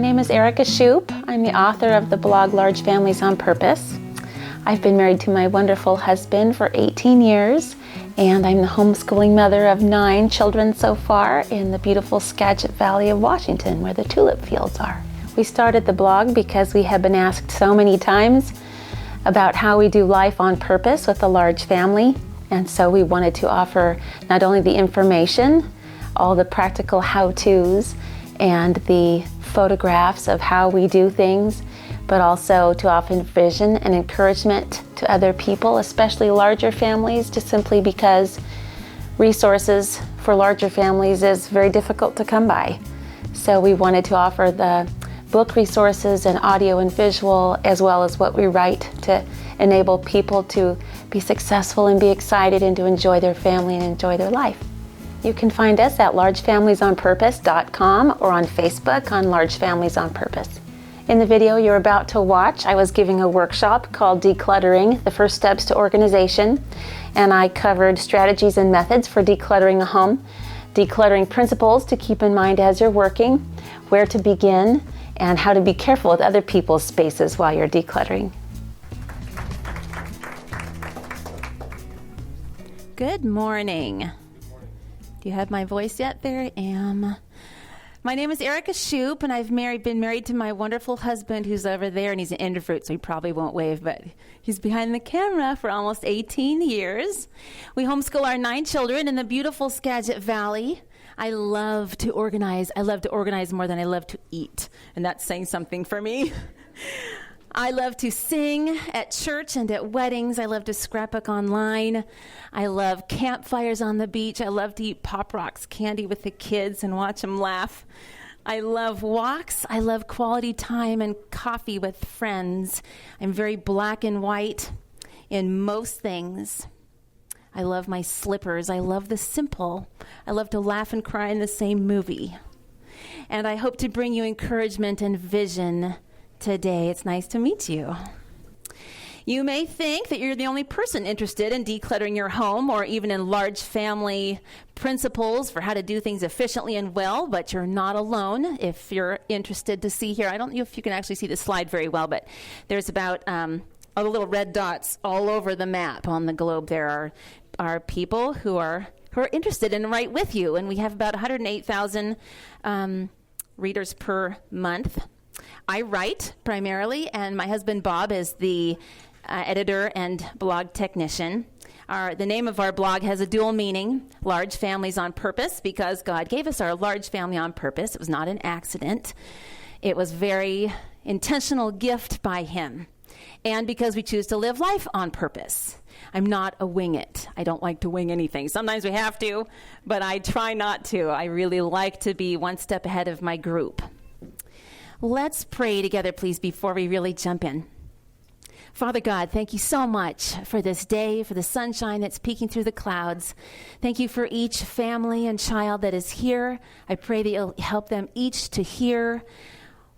name is Erika Shupe. I'm the author of the blog Large Families on Purpose. I've been married to my wonderful husband for 18 years, and I'm the homeschooling mother of 9 children so far in the beautiful Skagit Valley of Washington, where the tulip fields are. We started the blog because we have been asked so many times about how we do life on purpose with a large family, and so we wanted to offer not only the information, all the practical how-tos, and the photographs of how we do things, but also to offer vision and encouragement to other people, especially larger families, just simply because resources for larger families is very difficult to come by. So we wanted to offer the book resources and audio and visual, as well as what we write to enable people to be successful and be excited and to enjoy their family and enjoy their life. You can find us at largefamiliesonpurpose.com or on Facebook on Large Families on Purpose. In the video you're about to watch, I was giving a workshop called Decluttering, the First Steps to Organization, and I covered strategies and methods for decluttering a home, decluttering principles to keep in mind as you're working, where to begin, and how to be careful with other people's spaces while you're decluttering. Good morning. Do you have my voice yet? There I am. My name is Erika Shupe, and I've been married to my wonderful husband who's over there, and he's an introvert, so he probably won't wave, but he's behind the camera for almost 18 years. We homeschool our 9 children in the beautiful Skagit Valley. I love to organize. I love to organize more than I love to eat, and that's saying something for me. I love to sing at church and at weddings. I love to scrapbook online. I love campfires on the beach. I love to eat Pop Rocks candy with the kids and watch them laugh. I love walks. I love quality time and coffee with friends. I'm very black and white in most things. I love my slippers. I love the simple. I love to laugh and cry in the same movie. And I hope to bring you encouragement and vision today. It's nice to meet you. You may think that you're the only person interested in decluttering your home or even in large family principles for how to do things efficiently and well, but you're not alone. If you're interested to see here, I don't know if you can actually see the slide very well, but there's about all the little red dots all over the map on the globe. There are people who are interested and right with you, and we have about 108,000 readers per month. I write primarily, and my husband Bob is the editor and blog technician. The name of our blog has a dual meaning, Large Families on Purpose, because God gave us our large family on purpose. It was not an accident. It was very intentional gift by him. And because we choose to live life on purpose. I'm not a wing it. I don't like to wing anything. Sometimes we have to, but I try not to. I really like to be one step ahead of my group. Let's pray together, please, before we really jump in. Father God, thank you so much for this day, for the sunshine that's peeking through the clouds. Thank you for each family and child that is here. I pray that you'll help them each to hear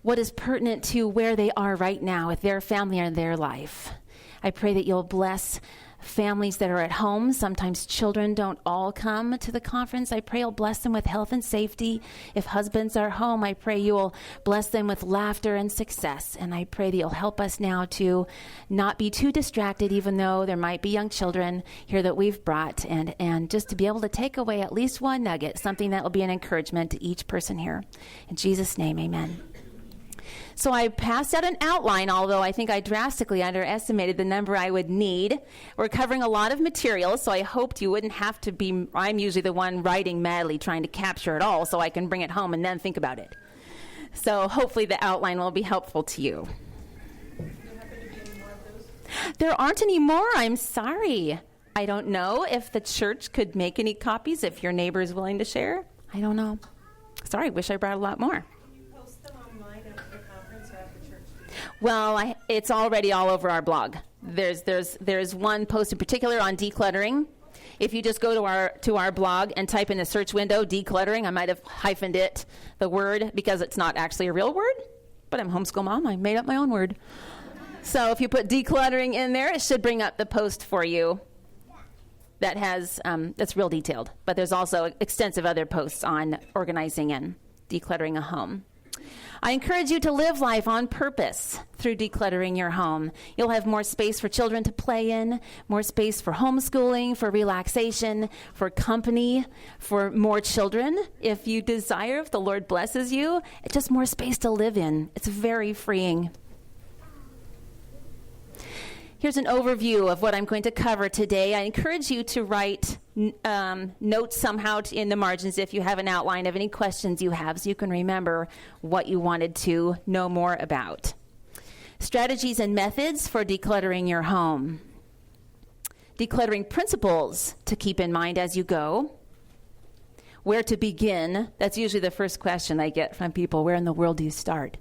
what is pertinent to where they are right now with their family and their life. I pray that you'll bless families that are at home. Sometimes children don't all come to the conference. I pray you'll bless them with health and safety. If husbands are home, I pray you'll bless them with laughter and success. And I pray that you'll help us now to not be too distracted, even though there might be young children here that we've brought, and just to be able to take away at least one nugget, something that will be an encouragement to each person here. In Jesus' name, amen. So I passed out an outline, although I think I drastically underestimated the number I would need. We're covering a lot of material, so I hoped you wouldn't have to be, I'm usually the one writing madly trying to capture it all so I can bring it home and then think about it. So hopefully the outline will be helpful to you. There aren't any more, I'm sorry. I don't know if the church could make any copies, if your neighbor is willing to share. I don't know. Sorry, wish I brought a lot more. Well, it's already all over our blog. There's one post in particular on decluttering. If you just go to our blog and type in the search window decluttering, I might have hyphened the word because it's not actually a real word, but I'm homeschool mom. I made up my own word. So if you put decluttering in there, it should bring up the post for you that has that's real detailed. But there's also extensive other posts on organizing and decluttering a home. I encourage you to live life on purpose through decluttering your home. You'll have more space for children to play in, more space for homeschooling, for relaxation, for company, for more children. If you desire, if the Lord blesses you, it's just more space to live in. It's very freeing. Here's an overview of what I'm going to cover today. I encourage you to write notes somehow in the margins if you have an outline of any questions you have so you can remember what you wanted to know more about. Strategies and methods for decluttering your home. Decluttering principles to keep in mind as you go. Where to begin. That's usually the first question I get from people. Where in the world do you start?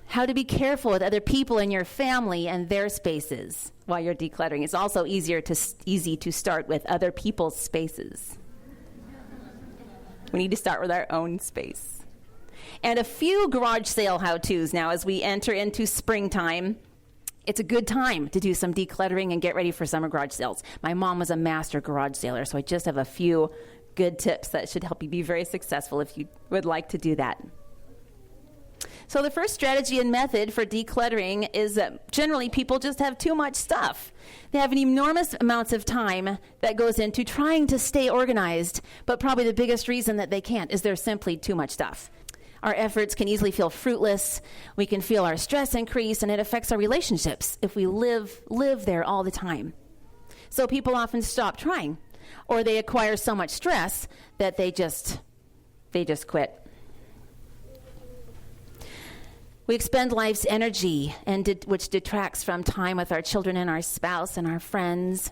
How to be careful with other people in your family and their spaces while you're decluttering. It's also easy to start with other people's spaces. We need to start with our own space. And a few garage sale how-tos now as we enter into springtime. It's a good time to do some decluttering and get ready for summer garage sales. My mom was a master garage saler, so I just have a few good tips that should help you be very successful if you would like to do that. So the first strategy and method for decluttering is that generally people just have too much stuff. They have an enormous amounts of time that goes into trying to stay organized, but probably the biggest reason that they can't is there's simply too much stuff. Our efforts can easily feel fruitless. We can feel our stress increase, and it affects our relationships if we live there all the time. So people often stop trying, or they acquire so much stress that they just quit. We expend life's energy, which detracts from time with our children and our spouse and our friends.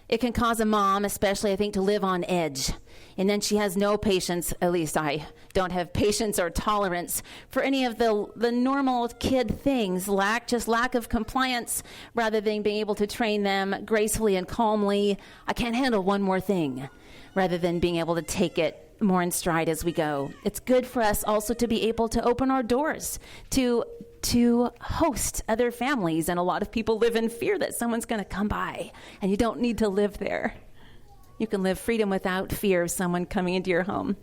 It can cause a mom, especially, I think, to live on edge. And then she has no patience, at least I don't have patience or tolerance for any of the normal kid things, lack of compliance, rather than being able to train them gracefully and calmly. I can't handle one more thing, rather than being able to take it more in stride as we go. It's good for us also to be able to open our doors to host other families, and a lot of people live in fear that someone's going to come by, and you don't need to live there. You can live freedom without fear of someone coming into your home.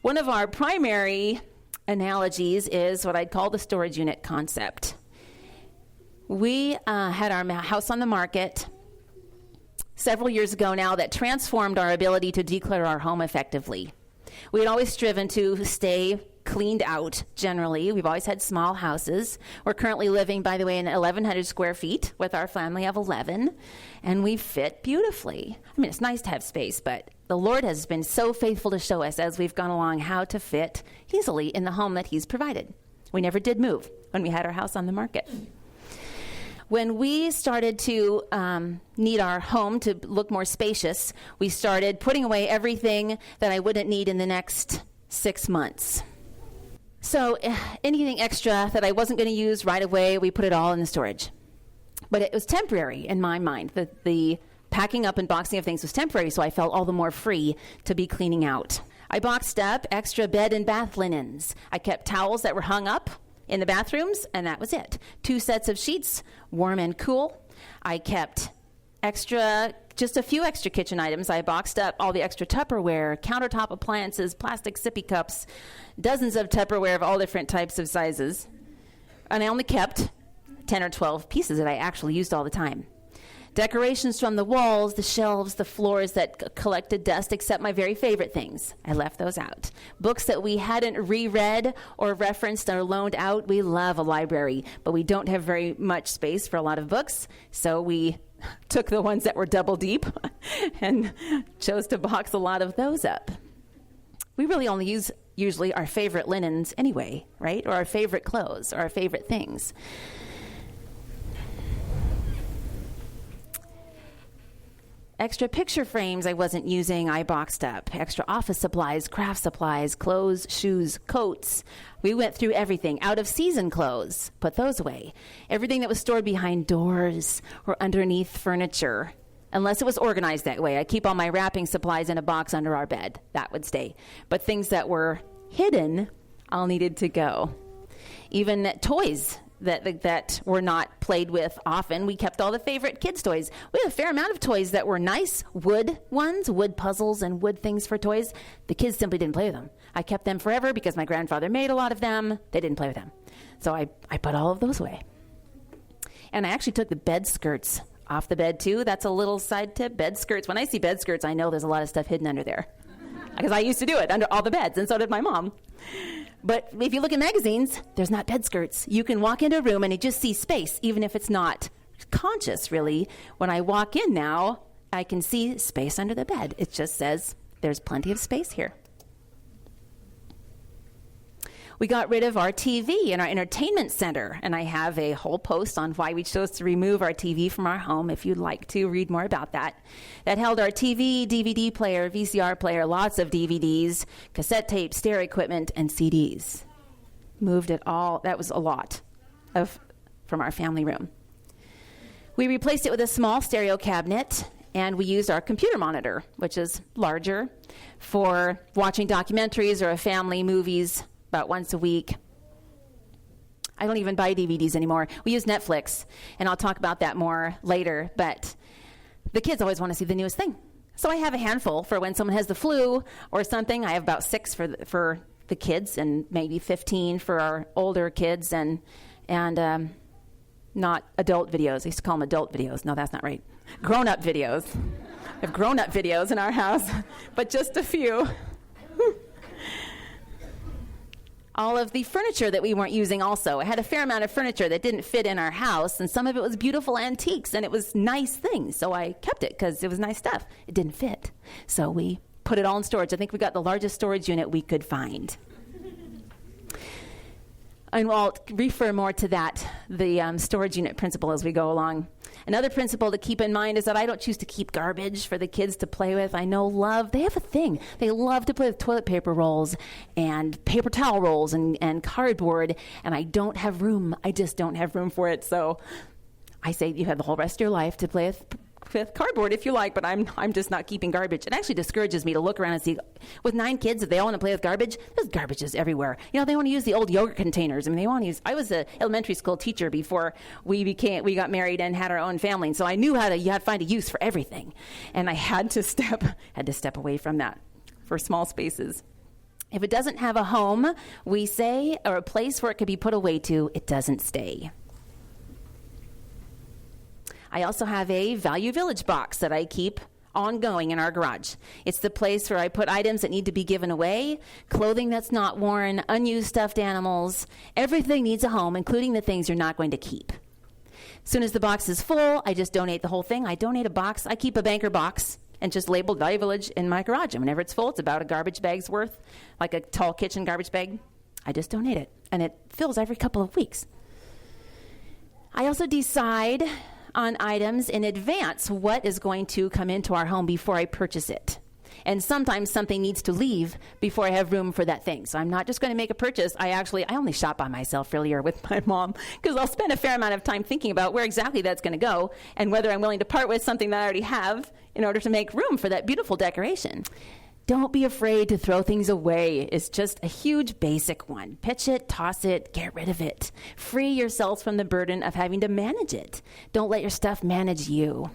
One of our primary analogies is what I'd call the storage unit concept. We had our house on the market several years ago now that transformed our ability to declutter our home effectively. We had always striven to stay cleaned out generally. We've always had small houses. We're currently living, by the way, in 1,100 square feet with our family of 11, and we fit beautifully. I mean, it's nice to have space, but the Lord has been so faithful to show us as we've gone along how to fit easily in the home that He's provided. We never did move when we had our house on the market. When we started to need our home to look more spacious, we started putting away everything that I wouldn't need in the next 6 months. So anything extra that I wasn't going to use right away, we put it all in the storage. But it was temporary in my mind. The packing up and boxing of things was temporary, so I felt all the more free to be cleaning out. I boxed up extra bed and bath linens. I kept towels that were hung up in the bathrooms, and that was it. 2 sets of sheets, warm and cool. I kept just a few extra kitchen items. I boxed up all the extra Tupperware, countertop appliances, plastic sippy cups, dozens of Tupperware of all different types of sizes. And I only kept 10 or 12 pieces that I actually used all the time. Decorations from the walls, the shelves, the floors that collected dust, except my very favorite things. I left those out. Books that we hadn't reread or referenced or loaned out. We love a library, but we don't have very much space for a lot of books, so we took the ones that were double deep and chose to box a lot of those up. We really only use usually our favorite linens anyway, right? Or our favorite clothes or our favorite things. Extra picture frames I wasn't using, I boxed up. Extra office supplies, craft supplies, clothes, shoes, coats. We went through everything. Out of season clothes, put those away. Everything that was stored behind doors or underneath furniture, unless it was organized that way. I keep all my wrapping supplies in a box under our bed. That would stay. But things that were hidden, all needed to go. Even toys that were not played with often. We kept all the favorite kids' toys. We have a fair amount of toys that were nice wood ones, wood puzzles and wood things for toys. The kids simply didn't play with them. I kept them forever because my grandfather made a lot of them. They didn't play with them. So I put all of those away. And I actually took the bed skirts off the bed too. That's a little side tip. Bed skirts. When I see bed skirts, I know there's a lot of stuff hidden under there. Because I used to do it under all the beds, and so did my mom. But if you look at magazines, there's not bed skirts. You can walk into a room and you just see space, even if it's not conscious, really. When I walk in now, I can see space under the bed. It just says there's plenty of space here. We got rid of our TV in our entertainment center, and I have a whole post on why we chose to remove our TV from our home if you'd like to read more about that. That held our TV, DVD player, VCR player, lots of DVDs, cassette tapes, stereo equipment, and CDs. Moved it all. That was a lot from our family room. We replaced it with a small stereo cabinet, and we used our computer monitor, which is larger, for watching documentaries or family movies about once a week. I don't even buy DVDs anymore. We use Netflix, and I'll talk about that more later, but the kids always want to see the newest thing. So I have a handful for when someone has the flu or something. I have about 6 for the kids and maybe 15 for our older kids and not adult videos. I used to call them adult videos. No, that's not right. Grown-up videos. We have grown-up videos in our house, but just a few. All of the furniture that we weren't using also. I had a fair amount of furniture that didn't fit in our house, and some of it was beautiful antiques, and it was nice things, so I kept it because it was nice stuff. It didn't fit, so we put it all in storage. I think we got the largest storage unit we could find. And I'll refer more to that, the storage unit principle, as we go along. Another principle to keep in mind is that I don't choose to keep garbage for the kids to play with. I know they have a thing. They love to play with toilet paper rolls and paper towel rolls and cardboard, and I don't have room. I just don't have room for it. So I say you have the whole rest of your life to play with cardboard if you like, but I'm just not keeping garbage. It actually discourages me to look around and see, with 9 kids, if they all want to play with garbage, there's garbages everywhere. You know, they want to use the old yogurt containers. I mean, they want to use, I was an elementary school teacher before we got married and had our own family, and so I knew you had to find a use for everything. And I had to step away from that for small spaces. If it doesn't have a home, we say, or a place where it could be put away to, it doesn't stay. I also have a Value Village box that I keep ongoing in our garage. It's the place where I put items that need to be given away, clothing that's not worn, unused stuffed animals. Everything needs a home, including the things you're not going to keep. As soon as the box is full, I just donate the whole thing. I donate a box. I keep a banker box and just labeled Value Village in my garage. And whenever it's full, it's about a garbage bag's worth, like a tall kitchen garbage bag. I just donate it, and it fills every couple of weeks. I also decide on items in advance what is going to come into our home before I purchase it. And sometimes something needs to leave before I have room for that thing. So I'm not just going to make a purchase. I only shop by myself really, or with my mom, because I'll spend a fair amount of time thinking about where exactly that's going to go and whether I'm willing to part with something that I already have in order to make room for that beautiful decoration. Don't be afraid to throw things away. It's just a huge basic one. Pitch it, toss it, get rid of it. Free yourselves from the burden of having to manage it. Don't let your stuff manage you.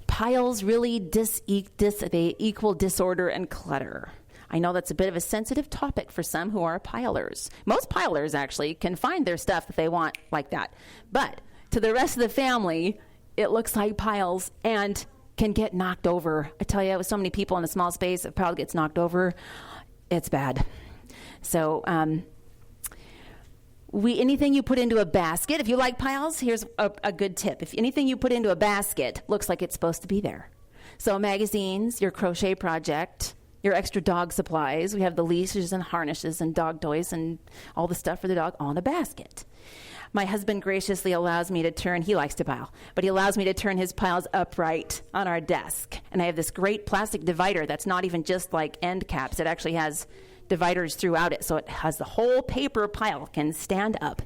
Piles really they equal disorder and clutter. I know that's a bit of a sensitive topic for some who are pilers. Most pilers actually can find their stuff that they want like that. But to the rest of the family, it looks like piles and can get knocked over. I tell you, with so many people in a small space, a pile gets knocked over, it's bad. So anything you put into a basket, if you like piles, here's a good tip. If anything you put into a basket looks like it's supposed to be there. So magazines, your crochet project, your extra dog supplies. We have the leashes and harnesses and dog toys and all the stuff for the dog on a basket. My husband graciously allows me to turn, he likes to pile, but he allows me to turn his piles upright on our desk. And I have this great plastic divider that's not even just like end caps. It actually has dividers throughout it, so it has the whole paper pile can stand up.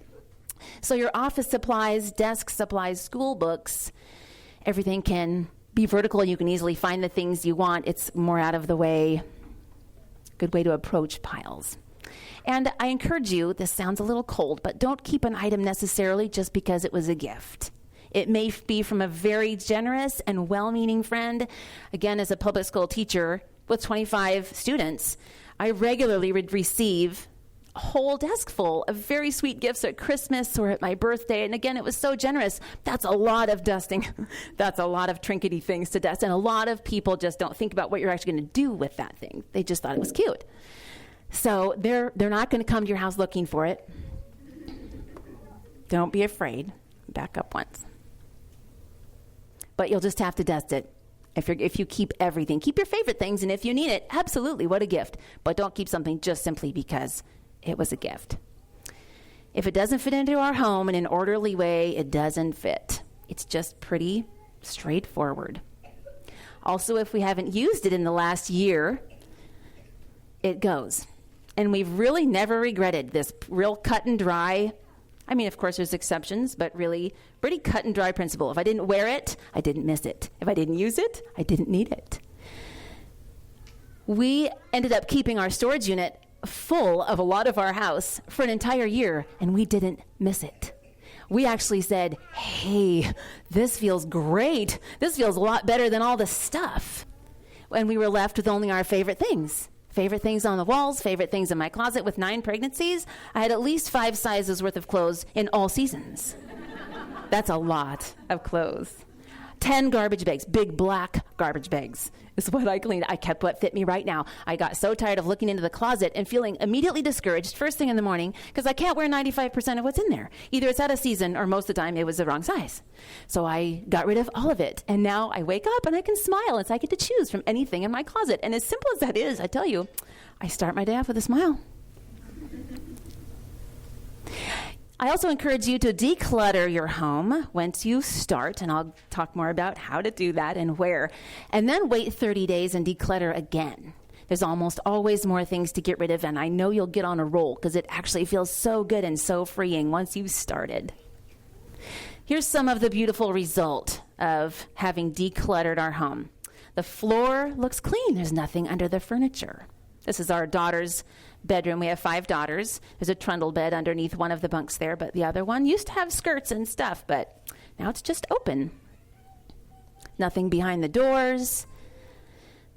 So your office supplies, desk supplies, school books, everything can be vertical. You can easily find the things you want. It's more out of the way. Good way to approach piles. And I encourage you, this sounds a little cold, but don't keep an item necessarily just because it was a gift. It may be from a very generous and well-meaning friend. Again, as a public school teacher with 25 students, I regularly would receive a whole desk full of very sweet gifts at Christmas or at my birthday. And again, it was so generous. That's a lot of dusting. That's a lot of trinkety things to dust. And a lot of people just don't think about what you're actually going to do with that thing. They just thought it was cute. So they're not going to come to your house looking for it. Don't be afraid. Back up once. But you'll just have to dust it. If you keep everything, keep your favorite things, and if you need it, absolutely, what a gift. But don't keep something just simply because it was a gift. If it doesn't fit into our home in an orderly way, it doesn't fit. It's just pretty straightforward. Also, if we haven't used it in the last year, it goes. And we've really never regretted this real cut and dry. I mean, of course, there's exceptions, but really pretty cut and dry principle. If I didn't wear it, I didn't miss it. If I didn't use it, I didn't need it. We ended up keeping our storage unit full of a lot of our house for an entire year, and we didn't miss it. We actually said, hey, this feels great. This feels a lot better than all the stuff. And we were left with only our favorite things. Favorite things on the walls, favorite things in my closet. With 9 pregnancies, I had at least 5 sizes worth of clothes in all seasons. That's a lot of clothes. 10 garbage bags, big black garbage bags is what I cleaned. I kept what fit me right now. I got so tired of looking into the closet and feeling immediately discouraged first thing in the morning because I can't wear 95% of what's in there. Either it's out of season or most of the time it was the wrong size. So I got rid of all of it. And now I wake up and I can smile as I get to choose from anything in my closet. And as simple as that is, I tell you, I start my day off with a smile. I also encourage you to declutter your home once you start, and I'll talk more about how to do that and where, and then wait 30 days and declutter again. There's almost always more things to get rid of, and I know you'll get on a roll because it actually feels so good and so freeing once you've started. Here's some of the beautiful result of having decluttered our home. The floor looks clean. There's nothing under the furniture. This is our daughter's bedroom. We have 5 daughters. There's a trundle bed underneath one of the bunks there, but the other one used to have skirts and stuff, but now it's just open. Nothing behind the doors.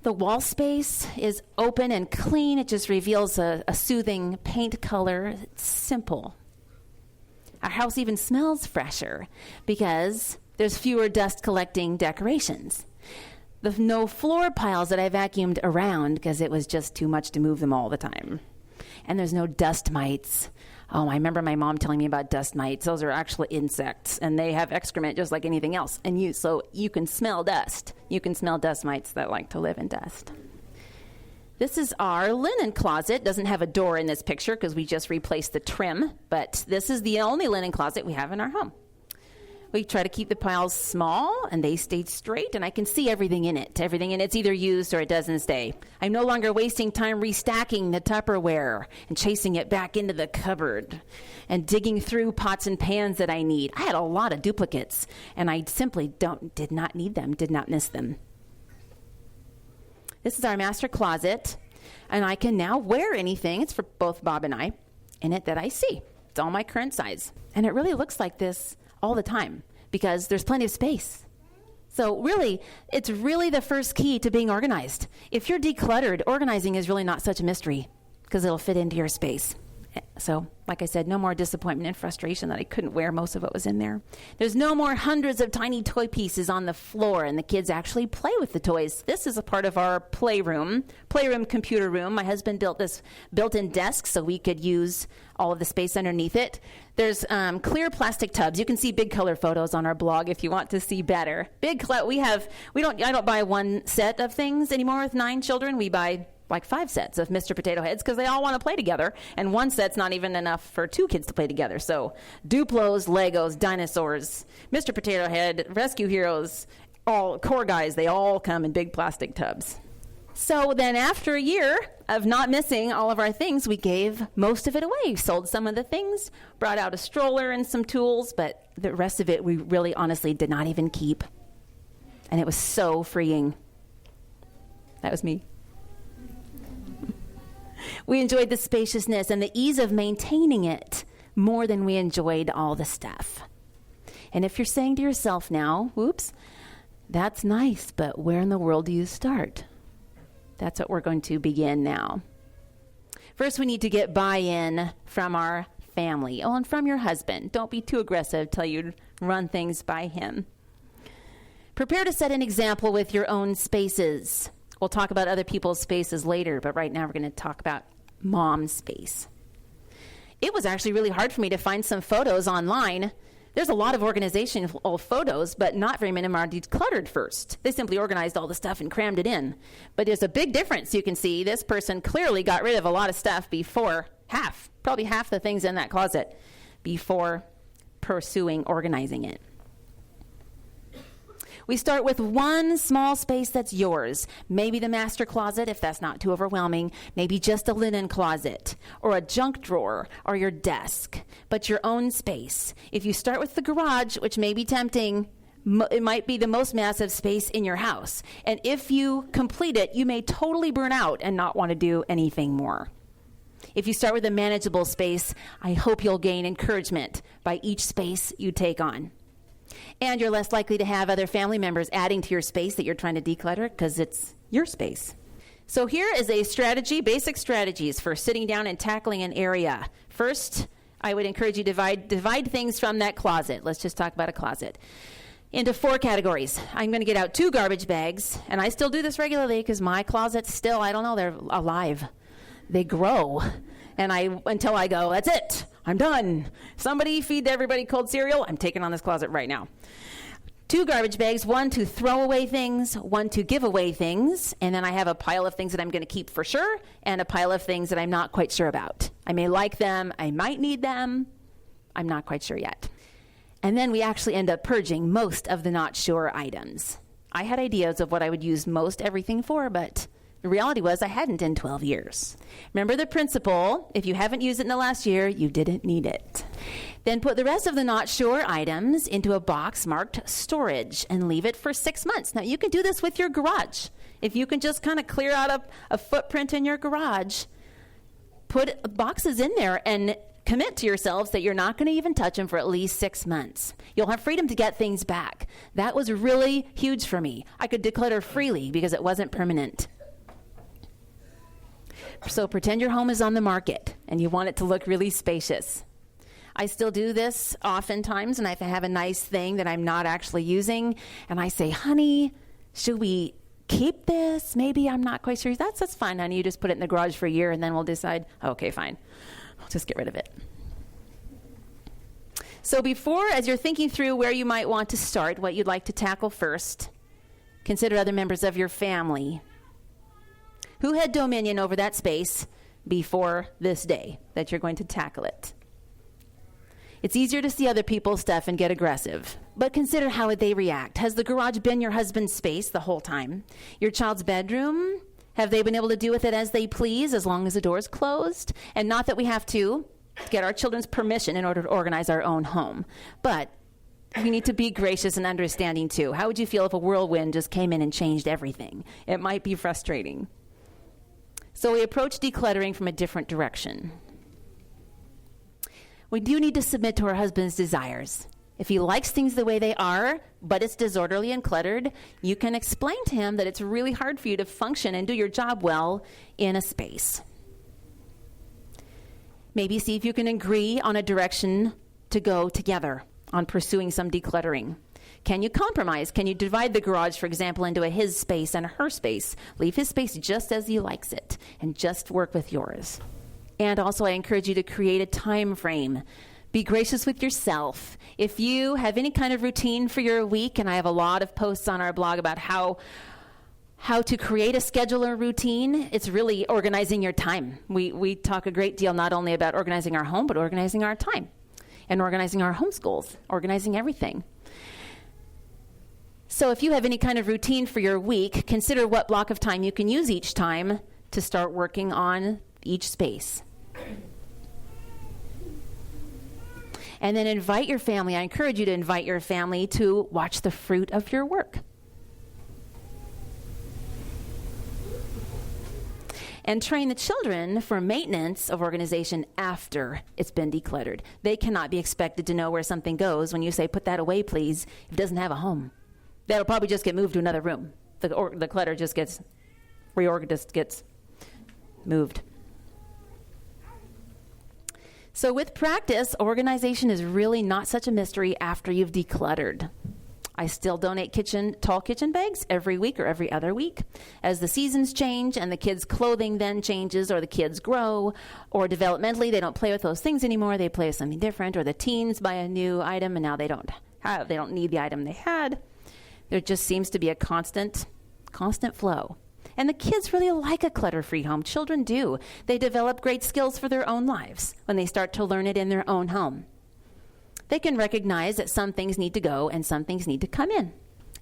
The wall space is open and clean. It just reveals a soothing paint color. It's simple. Our house even smells fresher because there's fewer dust collecting decorations. No floor piles that I vacuumed around because it was just too much to move them all the time. And there's no dust mites. Oh, I remember my mom telling me about dust mites. Those are actually insects, and they have excrement just like anything else. And so you can smell dust. You can smell dust mites that like to live in dust. This is our linen closet. Doesn't have a door in this picture because we just replaced the trim, but this is the only linen closet we have in our home. We try to keep the piles small, and they stayed straight, and I can see everything in it. Everything in it's either used or it doesn't stay. I'm no longer wasting time restacking the Tupperware and chasing it back into the cupboard and digging through pots and pans that I need. I had a lot of duplicates, and I simply did not need them, did not miss them. This is our master closet, and I can now wear anything. It's for both Bob and I in it that I see. It's all my current size, and it really looks like this all the time because there's plenty of space. So really, it's really the first key to being organized. If you're decluttered, organizing is really not such a mystery because it'll fit into your space. So, like I said, no more disappointment and frustration that I couldn't wear most of what was in there. There's no more hundreds of tiny toy pieces on the floor, and the kids actually play with the toys. This is a part of our playroom, computer room. My husband built this built-in desk so we could use all of the space underneath it. There's clear plastic tubs. You can see big color photos on our blog if you want to see better. I don't buy one set of things anymore with 9 children. We buy like 5 sets of Mr. Potato Heads because they all want to play together, and one set's not even enough for 2 kids to play together. So Duplos, Legos, dinosaurs, Mr. Potato Head, Rescue Heroes, all core guys, they all come in big plastic tubs. So then after a year of not missing all of our things, we gave most of it away, sold some of the things, brought out a stroller and some tools, but the rest of it we really honestly did not even keep. And it was so freeing. That was me. We enjoyed the spaciousness and the ease of maintaining it more than we enjoyed all the stuff. And if you're saying to yourself now, whoops, that's nice, but where in the world do you start? That's what we're going to begin now. First, we need to get buy-in from our family. Oh, and from your husband. Don't be too aggressive till you run things by him. Prepare to set an example with your own spaces. We'll talk about other people's spaces later, but right now we're going to talk about mom's space. It was actually really hard for me to find some photos online. There's a lot of organizational photos, but not very many of them are decluttered first. They simply organized all the stuff and crammed it in. But there's a big difference. You can see this person clearly got rid of a lot of stuff before, probably half the things in that closet before pursuing organizing it. We start with one small space that's yours. Maybe the master closet, if that's not too overwhelming. Maybe just a linen closet, or a junk drawer, or your desk. But your own space. If you start with the garage, which may be tempting, it might be the most massive space in your house. And if you complete it, you may totally burn out and not want to do anything more. If you start with a manageable space, I hope you'll gain encouragement by each space you take on. And you're less likely to have other family members adding to your space that you're trying to declutter because it's your space. So here is a strategy, basic strategies for sitting down and tackling an area. First, I would encourage you to divide things from that closet. Let's just talk about a closet. Into 4 categories. I'm going to get out 2 garbage bags, and I still do this regularly because my closets still, I don't know, they're alive. They grow. And until I go, that's it. I'm done. Somebody feed everybody cold cereal. I'm taking on this closet right now. 2 garbage bags, 1 to throw away things, 1 to give away things, and then I have a pile of things that I'm going to keep for sure, and a pile of things that I'm not quite sure about. I may like them, I might need them, I'm not quite sure yet. And then we actually end up purging most of the not sure items. I had ideas of what I would use most everything for, but the reality was I hadn't in 12 years. Remember the principle, if you haven't used it in the last year, you didn't need it. Then put the rest of the not sure items into a box marked storage and leave it for 6 months. Now you can do this with your garage. If you can just kind of clear out a footprint in your garage, put boxes in there and commit to yourselves that you're not going to even touch them for at least 6 months. You'll have freedom to get things back. That was really huge for me. I could declutter freely because it wasn't permanent. So pretend your home is on the market and you want it to look really spacious. I still do this oftentimes, and if I have a nice thing that I'm not actually using, and I say, honey, should we keep this? Maybe I'm not quite sure. That's fine, honey. You just put it in the garage for a year, and then we'll decide, okay, fine. I'll just get rid of it. So before, as you're thinking through where you might want to start, what you'd like to tackle first, consider other members of your family. Who had dominion over that space before this day that you're going to tackle it? It's easier to see other people's stuff and get aggressive. But consider how would they react. Has the garage been your husband's space the whole time? Your child's bedroom? Have they been able to do with it as they please as long as the door's closed? And not that we have to get our children's permission in order to organize our own home. But we need to be gracious and understanding too. How would you feel if a whirlwind just came in and changed everything? It might be frustrating. So we approach decluttering from a different direction. We do need to submit to our husband's desires. If he likes things the way they are, but it's disorderly and cluttered, you can explain to him that it's really hard for you to function and do your job well in a space. Maybe see if you can agree on a direction to go together on pursuing some decluttering. Can you compromise? Can you divide the garage, for example, into a his space and a her space? Leave his space just as he likes it and just work with yours. And also, I encourage you to create a time frame. Be gracious with yourself. If you have any kind of routine for your week, and I have a lot of posts on our blog about how to create a schedule or routine, it's really organizing your time. We talk a great deal not only about organizing our home, but organizing our time and organizing our homeschools, organizing everything. So if you have any kind of routine for your week, consider what block of time you can use each time to start working on each space. And then invite your family. I encourage you to invite your family to watch the fruit of your work. and train the children for maintenance of organization after it's been decluttered. They cannot be expected to know where something goes when you say, put that away, please, if it doesn't have a home. That'll probably just get moved to another room. The clutter just gets reorganized, gets moved. So with practice, organization is really not such a mystery after you've decluttered. I still donate tall kitchen bags every week or every other week. As the seasons change and the kids' clothing then changes, or the kids grow, or developmentally they don't play with those things anymore, they play with something different, or the teens buy a new item and now they don't need the item they had. There just seems to be a constant flow. And the kids really like a clutter-free home. Children do. They develop great skills for their own lives when they start to learn it in their own home. They can recognize that some things need to go and some things need to come in.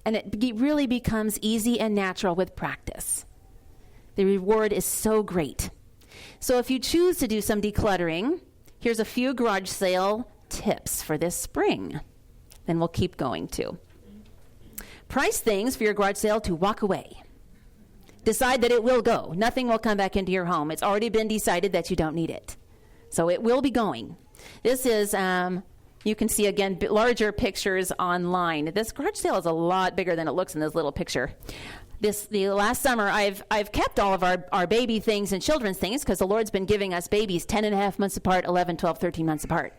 And it really becomes easy and natural with practice. The reward is so great. So if you choose to do some decluttering, here's a few garage sale tips for this spring. Then we'll keep going too. Price things for your garage sale to walk away. Decide that it will go. Nothing will come back into your home. It's already been decided that you don't need it. So it will be going. This is, you can see again, larger pictures online. This garage sale is a lot bigger than it looks in this little picture. The last summer, I've kept all of our baby things and children's things because the Lord's been giving us babies 10 and a half months apart, 11, 12, 13 months apart.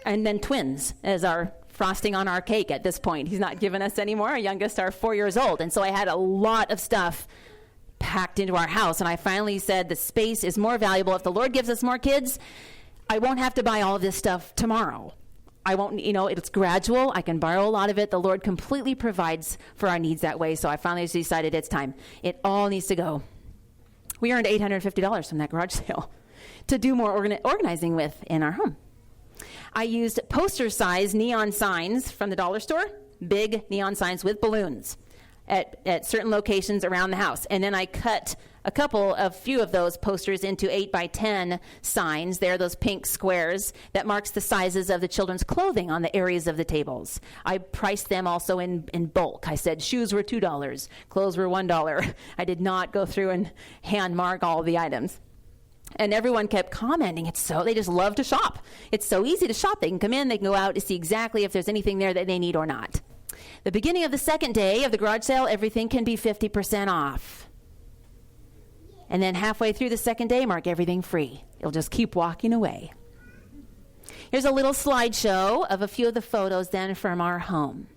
And then twins as our frosting on our cake at this point. He's not given us any more. Our youngest are 4 years old. And so I had a lot of stuff packed into our house. And I finally said the space is more valuable. If the Lord gives us more kids, I won't have to buy all of this stuff tomorrow. I won't, it's gradual. I can borrow a lot of it. The Lord completely provides for our needs that way. So I finally decided it's time. It all needs to go. We earned $850 from that garage sale to do more organizing with in our home. I used poster-size neon signs from the dollar store, big neon signs with balloons at certain locations around the house. And then I cut a few of those posters into 8 by 10 signs. They're those pink squares that marks the sizes of the children's clothing on the areas of the tables. I priced them also in bulk. I said shoes were $2, clothes were $1. I did not go through and hand mark all of the items. And everyone kept commenting, they just love to shop. It's so easy to shop. They can come in, they can go out to see exactly if there's anything there that they need or not. The beginning of the second day of the garage sale, everything can be 50% off. And then halfway through the second day, mark everything free. You'll just keep walking away. Here's a little slideshow of a few of the photos then from our home.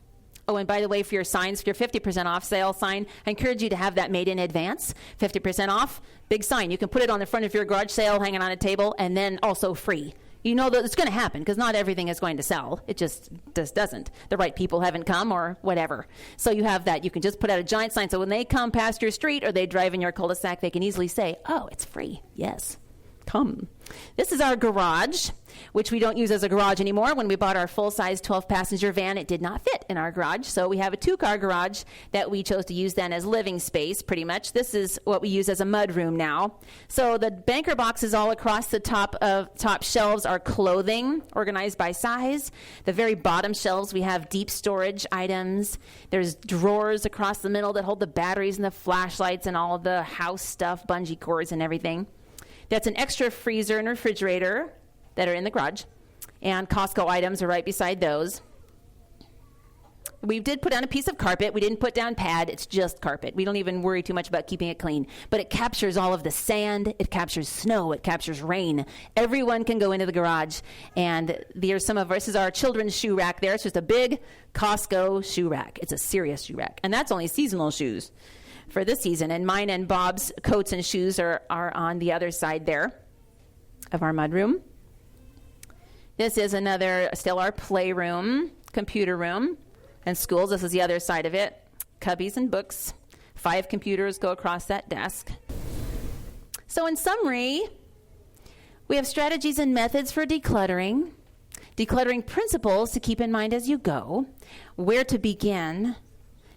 Oh, and by the way, for your signs, for your 50% off sale sign, I encourage you to have that made in advance. 50% off, big sign. You can put it on the front of your garage sale, hanging on a table, and then also free. You know that it's going to happen because not everything is going to sell. It just doesn't. The right people haven't come or whatever. So you have that. You can just put out a giant sign so when they come past your street or they drive in your cul-de-sac, they can easily say, oh, it's free. Yes, come. This is our garage, which we don't use as a garage anymore. When we bought our full-size 12-passenger van, it did not fit in our garage. So we have a 2-car garage that we chose to use then as living space, pretty much. This is what we use as a mud room now. So the banker boxes all across the top shelves are clothing, organized by size. The very bottom shelves, we have deep storage items. There's drawers across the middle that hold the batteries and the flashlights and all of the house stuff, bungee cords and everything. That's an extra freezer and refrigerator that are in the garage, and Costco items are right beside those. We did put down a piece of carpet. We didn't put down pad. It's just carpet. We don't even worry too much about keeping it clean, but it captures all of the sand. It captures snow. It captures rain. Everyone can go into the garage, and this is our children's shoe rack there. It's just a big Costco shoe rack. It's a serious shoe rack, and that's only seasonal shoes for this season, and mine and Bob's coats and shoes are on the other side there of our mudroom. This is still our playroom, computer room, and schools. This is the other side of it. Cubbies and books. 5 computers go across that desk. So in summary, we have strategies and methods for decluttering principles to keep in mind as you go, where to begin,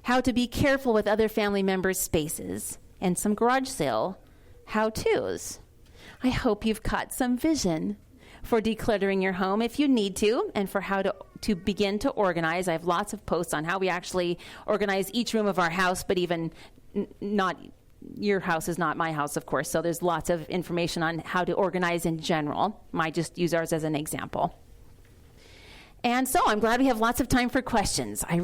how to be careful with other family members' spaces, and some garage sale how-tos. I hope you've caught some vision for decluttering your home if you need to, and for how to begin to organize. I have lots of posts on how we actually organize each room of our house, but even not your house is not my house, of course, so there's lots of information on how to organize in general. I just use ours as an example. And so I'm glad we have lots of time for questions. I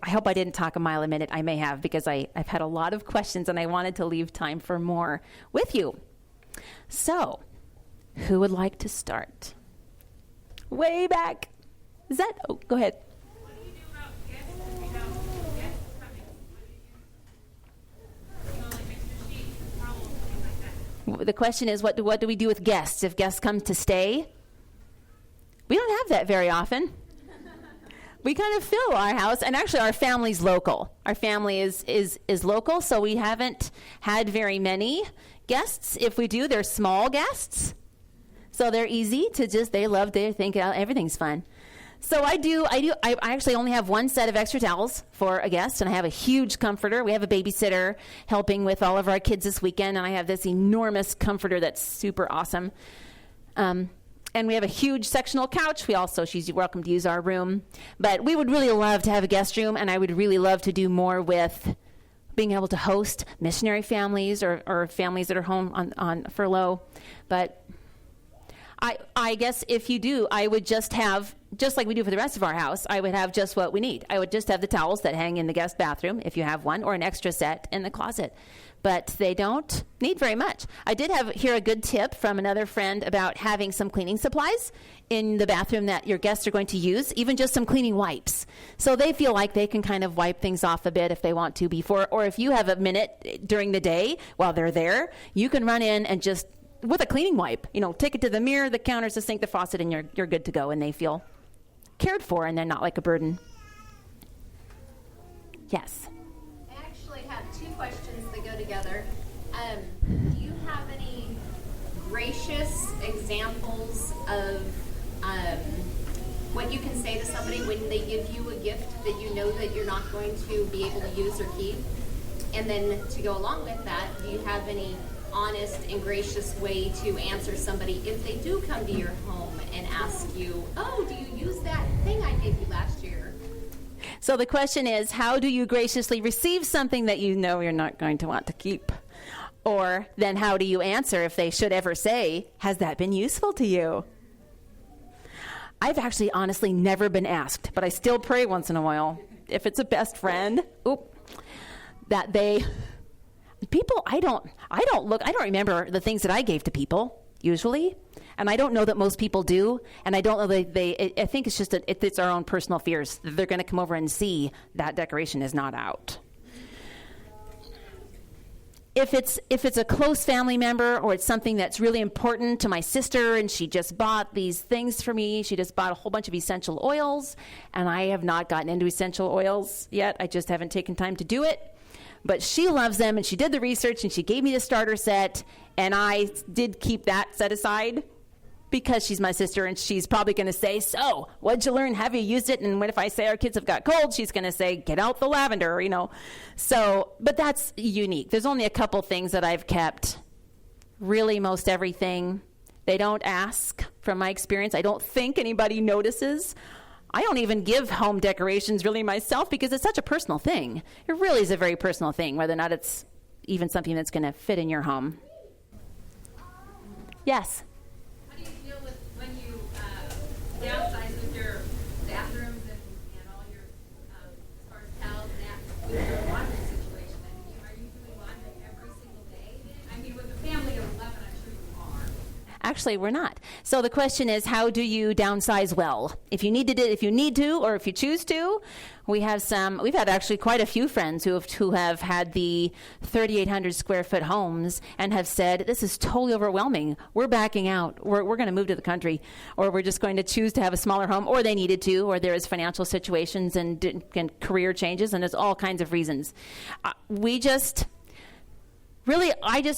hope I didn't talk a mile a minute. I may have, because I've had a lot of questions and I wanted to leave time for more with you. So, who would like to start? Way back. Go ahead. What do you do about guests if you have guests coming? What do you do? Like extra sheets, towels, things like that. The question is, what do we do with guests if guests come to stay? We don't have that very often. We kind of fill our house, and actually our family's local. Our family is local, so we haven't had very many guests. If we do, they're small guests. So they're easy to they think everything's fun. So I actually only have one set of extra towels for a guest, and I have a huge comforter. We have a babysitter helping with all of our kids this weekend, and I have this enormous comforter that's super awesome. And we have a huge sectional couch. She's welcome to use our room. But we would really love to have a guest room, and I would really love to do more with being able to host missionary families or families that are home on furlough. But I guess if you do, I would just have, just like we do for the rest of our house, I would have just what we need. I would just have the towels that hang in the guest bathroom, if you have one, or an extra set in the closet. But they don't need very much. I did hear a good tip from another friend about having some cleaning supplies in the bathroom that your guests are going to use, even just some cleaning wipes. So they feel like they can kind of wipe things off a bit if they want to before, or if you have a minute during the day while they're there, you can run in and just, with a cleaning wipe, take it to the mirror, the counters, the sink, the faucet, and you're good to go, and they feel cared for and they're not like a burden. Yes. I actually have two questions that go together. Do you have any gracious examples of what you can say to somebody when they give you a gift that you know that you're not going to be able to use or keep? And then to go along with that, do you have any honest and gracious way to answer somebody if they do come to your home and ask you, oh, do you use that thing I gave you last year? So the question is, how do you graciously receive something that you know you're not going to want to keep? Or then how do you answer if they should ever say, has that been useful to you? I've actually honestly never been asked, but I still pray once in a while. If it's a best friend, that they... People, I don't remember the things that I gave to people, usually. And I don't know that most people do. And I don't know that I think it's just it's our own personal fears. They're going to come over and see that decoration is not out. If it's a close family member, or it's something that's really important to my sister and she just bought these things for me, she just bought a whole bunch of essential oils, and I have not gotten into essential oils yet. I just haven't taken time to do it. But she loves them, and she did the research, and she gave me the starter set, and I did keep that set aside because she's my sister, and she's probably going to say, so, what'd you learn? Have you used it? And what if I say our kids have got cold? She's going to say, get out the lavender, So, but that's unique. There's only a couple things that I've kept. Really, most everything. They don't ask, from my experience. I don't think anybody notices. I don't even give home decorations really myself because it's such a personal thing. It really is a very personal thing, whether or not it's even something that's going to fit in your home. Yes? How do you deal with when you downsize with your bathrooms and all your, as far as towels and that, with your laundry situation? Are you doing laundry every single day? I mean, with a family of 11, I'm sure you are. Actually, we're not. So the question is, how do you downsize well? If you need to, or if you choose to, we've had actually quite a few friends who have had the 3,800 square foot homes and have said, this is totally overwhelming. We're backing out. We're going to move to the country, or we're just going to choose to have a smaller home, or they needed to, or there is financial situations and career changes, and there's all kinds of reasons. I just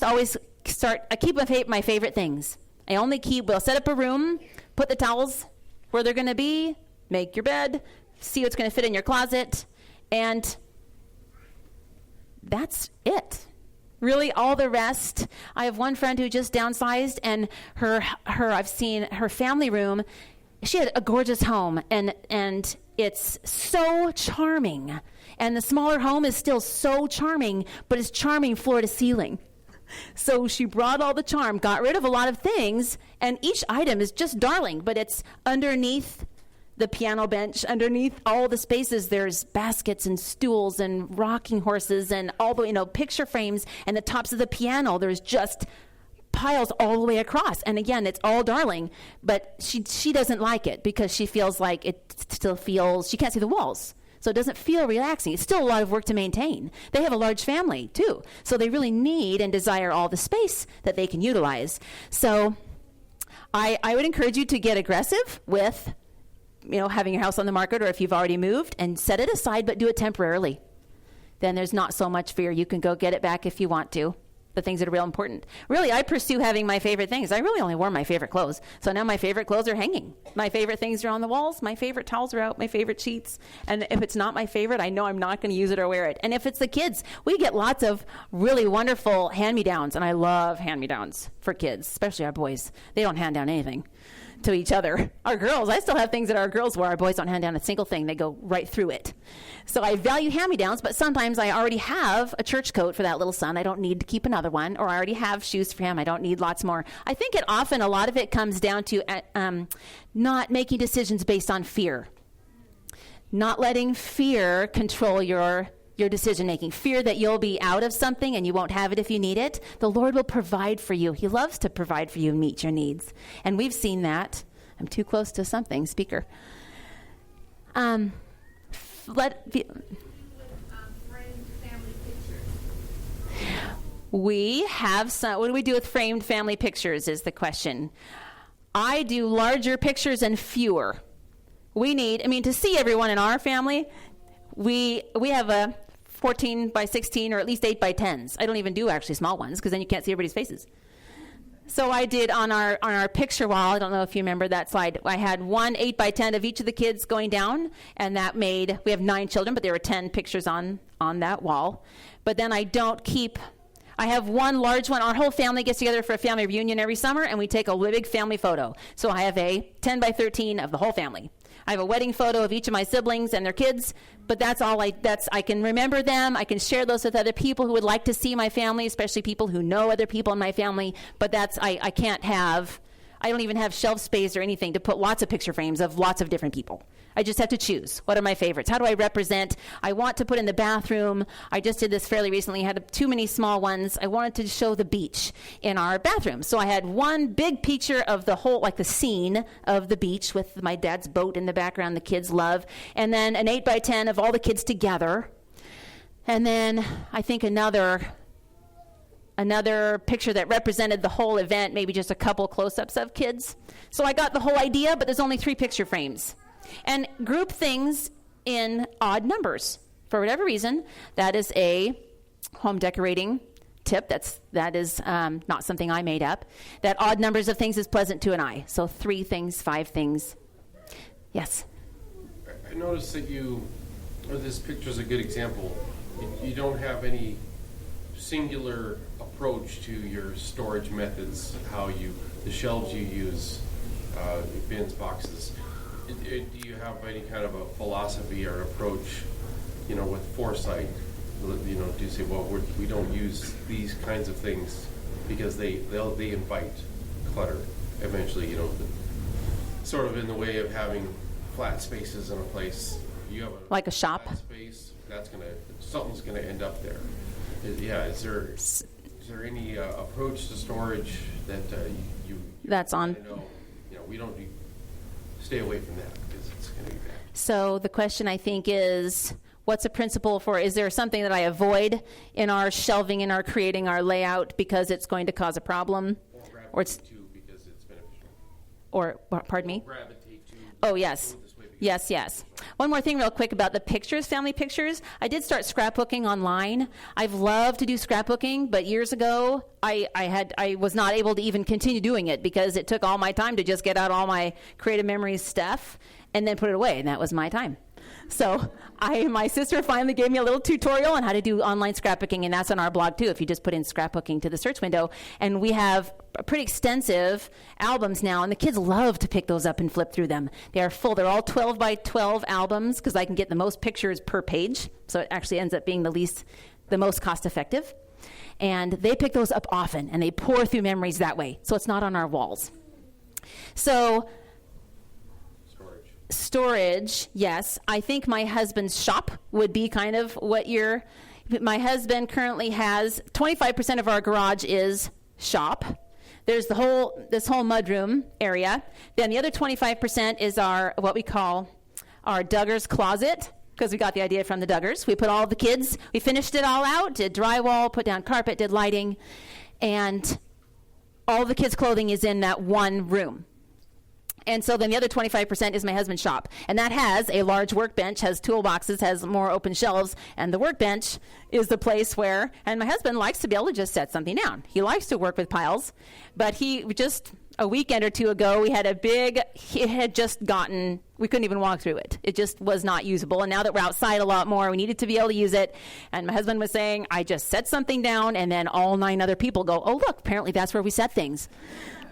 always I keep my favorite things. We'll set up a room, put the towels where they're going to be, make your bed, see what's going to fit in your closet, and that's it. Really, all the rest. I have one friend who just downsized, and I've seen her family room. she had a gorgeous home, and it's so charming. And the smaller home is still so charming, but it's charming floor to ceiling. So she brought all the charm, got rid of a lot of things, and each item is just darling, but it's underneath the piano bench, underneath all the spaces, there's baskets and stools and rocking horses and all the, picture frames, and the tops of the piano, there's just piles all the way across. And again, it's all darling, but she doesn't like it because she feels like it still feels, she can't see the walls. So it doesn't feel relaxing. It's still a lot of work to maintain. They have a large family too. So they really need and desire all the space that they can utilize. So I would encourage you to get aggressive with, having your house on the market, or if you've already moved, and set it aside, but do it temporarily. Then there's not so much fear. You can go get it back if you want to. The things that are real important. Really, I pursue having my favorite things. I really only wore my favorite clothes. So now my favorite clothes are hanging. My favorite things are on the walls. My favorite towels are out. My favorite sheets. And if it's not my favorite, I know I'm not going to use it or wear it. And if it's the kids, we get lots of really wonderful hand-me-downs. And I love hand-me-downs for kids, especially our boys. They don't hand down anything to each other. Our girls, I still have things that our girls wear. Our boys don't hand down a single thing. They go right through it. So I value hand-me-downs, but sometimes I already have a church coat for that little son. I don't need to keep another one, or I already have shoes for him. I don't need lots more. I think a lot of it comes down to not making decisions based on fear. Not letting fear control your decision-making. Fear that you'll be out of something and you won't have it if you need it. The Lord will provide for you. He loves to provide for you and meet your needs. And we've seen that. I'm too close to something, speaker. Framed family pictures. We have some. What do we do with framed family pictures is the question. I do larger pictures and fewer. To see everyone in our family, we have a 14 by 16 or at least 8 by 10s. I don't even do actually small ones because then you can't see everybody's faces. So I did on our picture wall, I don't know if you remember that slide, I had one 8 by 10 of each of the kids going down, and that made, we have 9 children, but there were 10 pictures on that wall. But then I have one large one. Our whole family gets together for a family reunion every summer, and we take a big family photo. So I have a 10 by 13 of the whole family. I have a wedding photo of each of my siblings and their kids, but that's all I can remember them. I can share those with other people who would like to see my family, especially people who know other people in my family, but I don't even have shelf space or anything to put lots of picture frames of lots of different people. I just have to choose. What are my favorites? How do I represent? I want to put in the bathroom. I just did this fairly recently. I had too many small ones. I wanted to show the beach in our bathroom. So I had one big picture of the whole, like the scene of the beach with my dad's boat in the background the kids love. And then an 8 by 10 of all the kids together. And then I think another picture that represented the whole event, maybe just a couple close-ups of kids. So I got the whole idea, but there's only 3 picture frames. And group things in odd numbers. For whatever reason, that is a home decorating tip. That is not something I made up. That odd numbers of things is pleasant to an eye. So 3 things, 5 things. Yes? I noticed that this picture is a good example. You don't have any singular approach to your storage methods, the shelves you use, bins, boxes. Do you have any kind of a philosophy or approach, with foresight? Do you say, well, we don't use these kinds of things because they invite clutter eventually, sort of in the way of having flat spaces in a place. You have like a shop space, something's gonna end up there. Is there any approach to storage that you that's on? We don't stay away from that because it's going to be bad. So the question I think is, what's a principle for? Is there something that I avoid in our shelving, in our creating our layout because it's going to cause a problem, or it's to because it's beneficial? Or pardon me? Gravitate to. Oh yes. Yes. One more thing real quick about the pictures, family pictures. I did start scrapbooking online. I've loved to do scrapbooking, but years ago I was not able to even continue doing it because it took all my time to just get out all my creative memories stuff and then put it away, and that was my time. So my sister finally gave me a little tutorial on how to do online scrapbooking, and that's on our blog too, if you just put in scrapbooking to the search window. And we have pretty extensive albums now, and the kids love to pick those up and flip through them. They are full. They're all 12 by 12 albums because I can get the most pictures per page, so it actually ends up being the most cost effective. And they pick those up often, and they pour through memories that way, so it's not on our walls. So storage, yes. I think my husband's shop would be kind of what my husband currently has 25% of our garage is shop. There's this whole mudroom area. Then the other 25% is what we call our Duggar's closet, because we got the idea from the Duggars. We put all the kids, we finished it all out, did drywall, put down carpet, did lighting, and all the kids' clothing is in that one room. And so then the other 25% is my husband's shop. And that has a large workbench, has toolboxes, has more open shelves. And the workbench is the place where, and my husband likes to be able to just set something down. He likes to work with piles. But just a weekend or two ago, we had we couldn't even walk through it. It just was not usable. And now that we're outside a lot more, we needed to be able to use it. And my husband was saying, I just set something down, and then all 9 other people go, oh, look, apparently that's where we set things.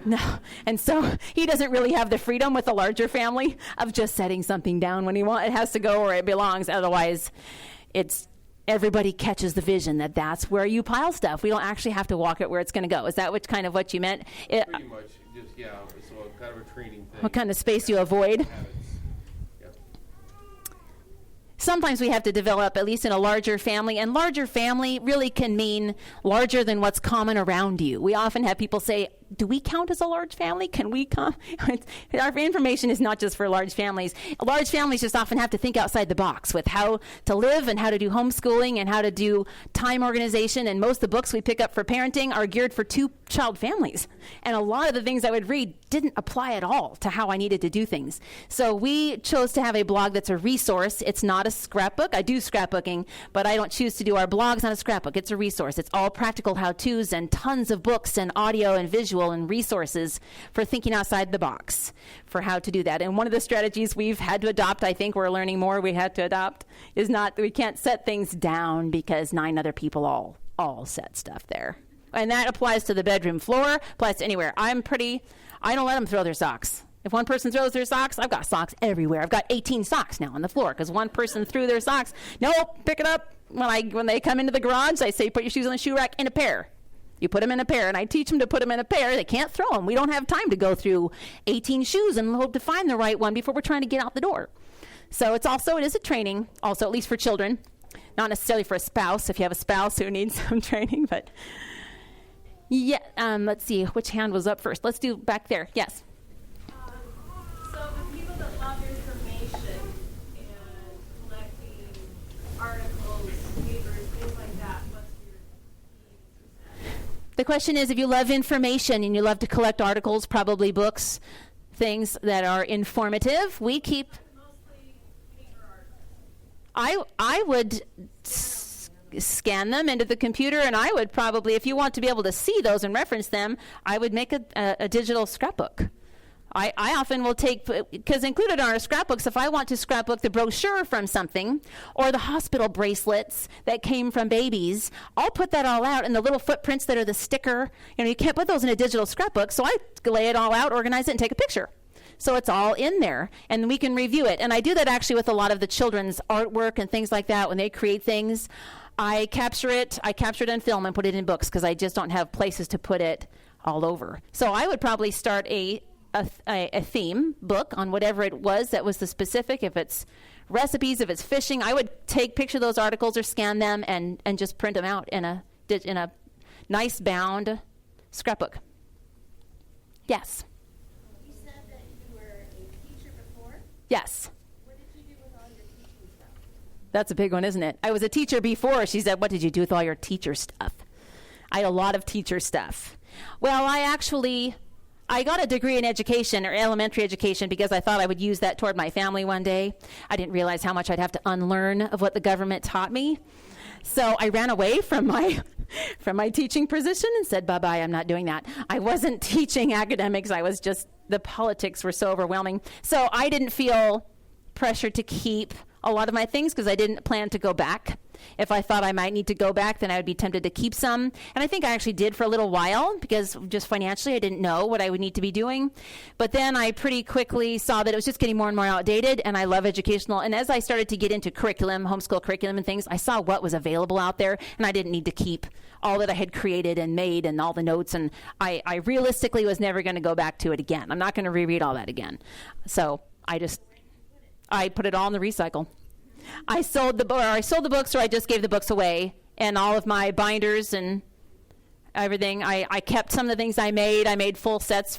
No. And so he doesn't really have the freedom with a larger family of just setting something down when he wants. It has to go where it belongs. Otherwise, everybody catches the vision that that's where you pile stuff. We don't actually have to walk it where it's going to go. Is that what you meant? Pretty much. Just, yeah, it's kind of a training thing. What kind of space you avoid? Sometimes we have to develop, at least in a larger family, and larger family really can mean larger than what's common around you. We often have people say, do we count as a large family? Can we come? Our information is not just for large families. Large families just often have to think outside the box with how to live and how to do homeschooling and how to do time organization. And most of the books we pick up for parenting are geared for 2-child families. And a lot of the things I would read didn't apply at all to how I needed to do things. So we chose to have a blog that's a resource. It's not a scrapbook. I do scrapbooking, but I don't choose to do our blogs on a scrapbook. It's a resource. It's all practical how-tos and tons of books and audio and visual and resources for thinking outside the box for how to do that. And one of the strategies we've had to adopt, I think we're learning more we had to adopt, is not that we can't set things down because 9 other people all set stuff there. And that applies to the bedroom floor, applies to anywhere. I don't let them throw their socks. If one person throws their socks, I've got socks everywhere. I've got 18 socks now on the floor because one person threw their socks. No, pick it up. When they come into the garage, I say, put your shoes on the shoe rack in a pair. You put them in a pair, and I teach them to put them in a pair. They can't throw them. We don't have time to go through 18 shoes and hope to find the right one before we're trying to get out the door. So it is a training, also, at least for children, not necessarily for a spouse, if you have a spouse who needs some training. But yeah, let's see, which hand was up first? Let's do back there. Yes. So the people that love information and collecting articles, papers, things like that, what's your key? The question is, if you love information and you love to collect articles, probably books, things that are informative, we keep... Mostly paper articles. I would scan them into the computer, and I would probably, if you want to be able to see those and reference them, I would make a digital scrapbook. I often will take, because included in our scrapbooks, if I want to scrapbook the brochure from something or the hospital bracelets that came from babies, I'll put that all out, and the little footprints that are the sticker, you can't put those in a digital scrapbook, so I lay it all out, organize it, and take a picture. So it's all in there, and we can review it. And I do that actually with a lot of the children's artwork and things like that. When they create things, I capture it on film and put it in books because I just don't have places to put it all over. So I would probably start a theme book on whatever it was that was the specific. If it's recipes, if it's fishing, I would take picture of those articles or scan them and just print them out in a nice bound scrapbook. Yes. You said that you were a teacher before. Yes. What did you do with all your teaching stuff? That's a big one, isn't it? I was a teacher before. She said, what did you do with all your teacher stuff? I had a lot of teacher stuff. Well, I got a degree in education or elementary education because I thought I would use that toward my family one day. I didn't realize how much I'd have to unlearn of what the government taught me. So I ran away from my teaching position and said, bye-bye, I'm not doing that. I wasn't teaching academics. The politics were so overwhelming. So I didn't feel pressured to keep a lot of my things because I didn't plan to go back. If I thought I might need to go back, then I would be tempted to keep some. And I think I actually did for a little while because just financially I didn't know what I would need to be doing. But then I pretty quickly saw that it was just getting more and more outdated, and I love educational. And as I started to get into curriculum, homeschool curriculum and things, I saw what was available out there, and I didn't need to keep all that I had created and made and all the notes. And I realistically was never going to go back to it again. I'm not going to reread all that again. So I put it all in the recycle. I sold the books, or I just gave the books away, and all of my binders and everything. I kept some of the things I made. I made full sets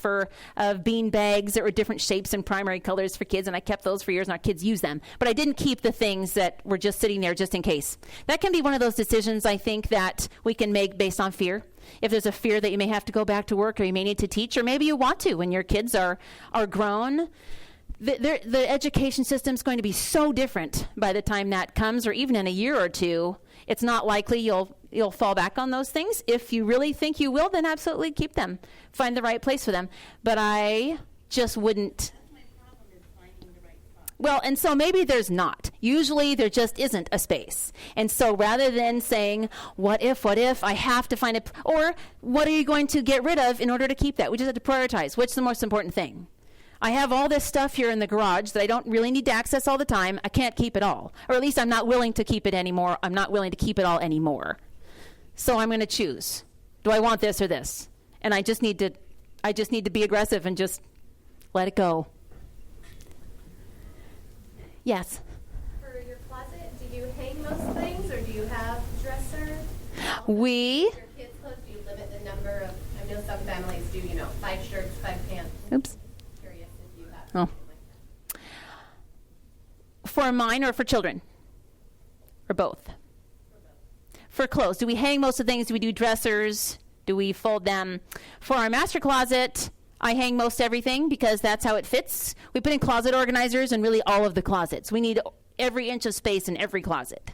of bean bags that were different shapes and primary colors for kids, and I kept those for years, and our kids use them. But I didn't keep the things that were just sitting there just in case. That can be one of those decisions, I think, that we can make based on fear. If there's a fear that you may have to go back to work, or you may need to teach, or maybe you want to when your kids are grown. The education system is going to be so different by the time that comes, or even in a year or two. It's not likely you'll fall back on those things. If you really think you will, then absolutely keep them. Find the right place for them. But I just wouldn't. My problem is finding the right spot. Well, and so maybe there's not. Usually there just isn't a space. And so rather than saying, what if, I have to find it, or what are you going to get rid of in order to keep that? We just have to prioritize. What's the most important thing? I have all this stuff here in the garage that I don't really need to access all the time. I can't keep it all. Or at least I'm not willing to keep it anymore. I'm not willing to keep it all anymore. So I'm going to choose. Do I want this or this? And I just need to be aggressive and just let it go. Yes? For your closet, do you hang most things, or do you have a dresser? We... Your kids' clothes, do you limit the number of, I know some families do, 5 shirts, 5 pants. Oops. Curious if you have Oh. something like that. For mine or for children? Or both? For clothes, do we hang most of the things? Do we do dressers? Do we fold them? For our master closet, I hang most everything because that's how it fits. We put in closet organizers in really all of the closets. We need every inch of space in every closet.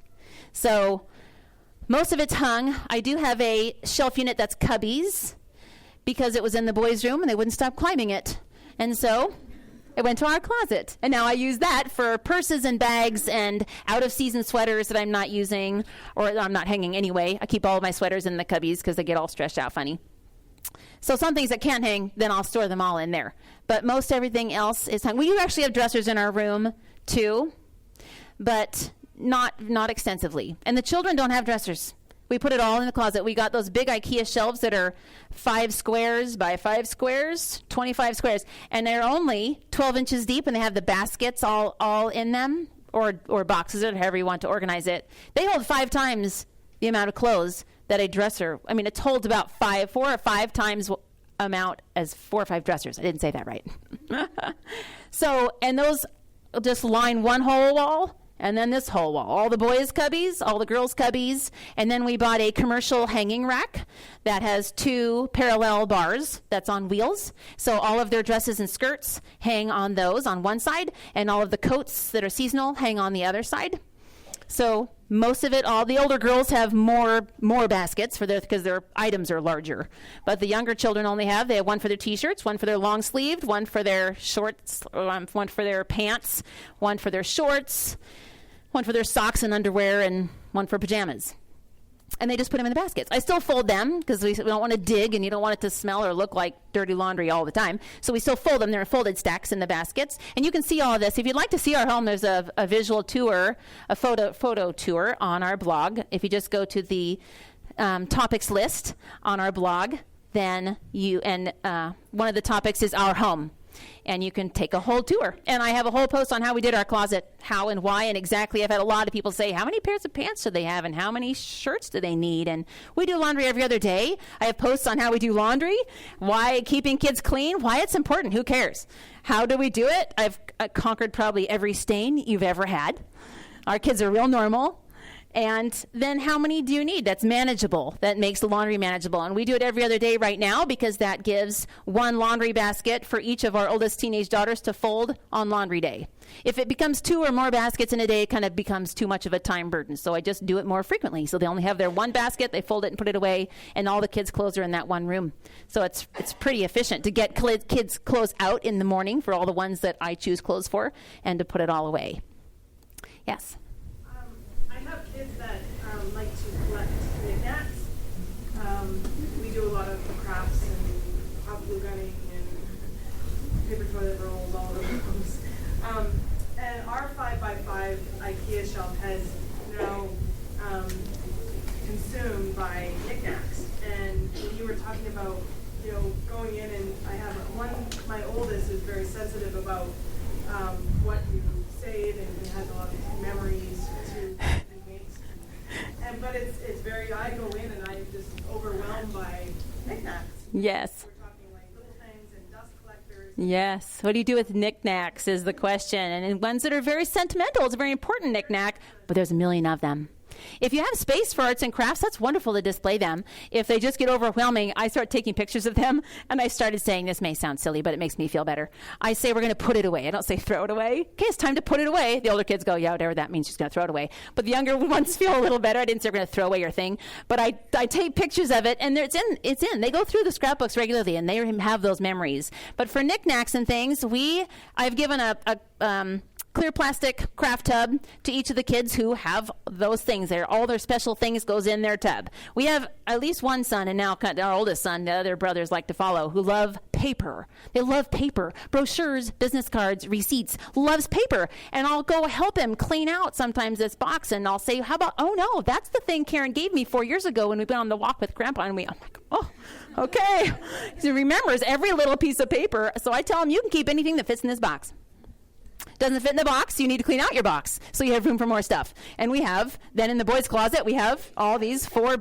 So most of it's hung. I do have a shelf unit that's cubbies because it was in the boys' room and they wouldn't stop climbing it. And so it went to our closet. And now I use that for purses and bags and out-of-season sweaters that I'm not using, or I'm not hanging anyway. I keep all of my sweaters in the cubbies because they get all stretched out funny. So some things that can't hang, then I'll store them all in there. But most everything else is hung. We do actually have dressers in our room, too, but not extensively. And the children don't have dressers. We put it all in the closet. We got those big IKEA shelves that are 5 squares by 5 squares, 25 squares. And they're only 12 inches deep, and they have the baskets all in them, or boxes, or however you want to organize it. They hold 5 times the amount of clothes that a dresser, it holds about 4 or 5 times amount as 4 or 5 dressers. I didn't say that right. So, and those just line one whole wall, and then this whole wall. All the boys' cubbies, all the girls' cubbies. And then we bought a commercial hanging rack that has 2 parallel bars that's on wheels. So all of their dresses and skirts hang on those on one side, and all of the coats that are seasonal hang on the other side. So most of it, all the older girls have more baskets because their items are larger. But the younger children they have one for their T-shirts, one for their long sleeved, one for their shorts, one for their pants, one for their shorts, one for their socks and underwear, and one for pajamas. And they just put them in the baskets. I still fold them because we don't want to dig, and you don't want it to smell or look like dirty laundry all the time. So we still fold them. They're folded stacks in the baskets. And you can see all of this. If you'd like to see our home, there's a visual tour, a photo tour on our blog. If you just go to the topics list on our blog, then one of the topics is our home. And you can take a whole tour. And I have a whole post on how we did our closet, how and why and exactly. I've had a lot of people say, how many pairs of pants do they have and how many shirts do they need? And we do laundry every other day. I have posts on how we do laundry, why keeping kids clean, why it's important, who cares? How do we do it? I've conquered probably every stain you've ever had. Our kids are real normal. And then how many do you need? That's manageable. That makes the laundry manageable. And we do it every other day right now because that gives 1 laundry basket for each of our oldest teenage daughters to fold on laundry day. If it becomes 2 or more baskets in a day, it kind of becomes too much of a time burden. So I just do it more frequently. So they only have their 1 basket, they fold it and put it away, and all the kids' clothes are in that one room. So it's pretty efficient to get kids' clothes out in the morning for all the ones that I choose clothes for and to put it all away. Yes. I have kids that like to collect knickknacks. We do a lot of crafts and hot glue gunning and paper toilet rolls, all of those. And our 5x5 IKEA shelf has now consumed by knickknacks. And you were talking about, going in, and I have my oldest is very sensitive about what you save and has a lot of memories to he makes. But it's very, I go in and I'm just overwhelmed by knickknacks. Yes. We're talking like little things and dust collectors. Yes. What do you do with knickknacks is the question. And ones that are very sentimental, it's a very important knickknack, but there's a million of them. If you have space for arts and crafts, that's wonderful to display them. If they just get overwhelming, I start taking pictures of them, and I started saying, this may sound silly, but it makes me feel better. I say we're going to put it away. I don't say throw it away. Okay, it's time to put it away. The older kids go, yeah, whatever that means, she's going to throw it away. But the younger ones feel a little better. I didn't say we're going to throw away your thing, but I take pictures of it, and it's in. They go through the scrapbooks regularly, and they have those memories. But for knickknacks and things, I've given a clear plastic craft tub to each of the kids who have those things there. All their special things goes in their tub. We have at least one son, and now our oldest son, the other brothers like to follow, who love paper. They love paper. Brochures, business cards, receipts, loves paper. And I'll go help him clean out sometimes this box, and I'll say, how about, oh no, that's the thing Karen gave me 4 years ago when we went on the walk with Grandpa, and I'm like, oh, okay. He remembers every little piece of paper, so I tell him, you can keep anything that fits in this box. Doesn't fit in the box, you need to clean out your box so you have room for more stuff. And we have, then in the boys' closet, we have all these four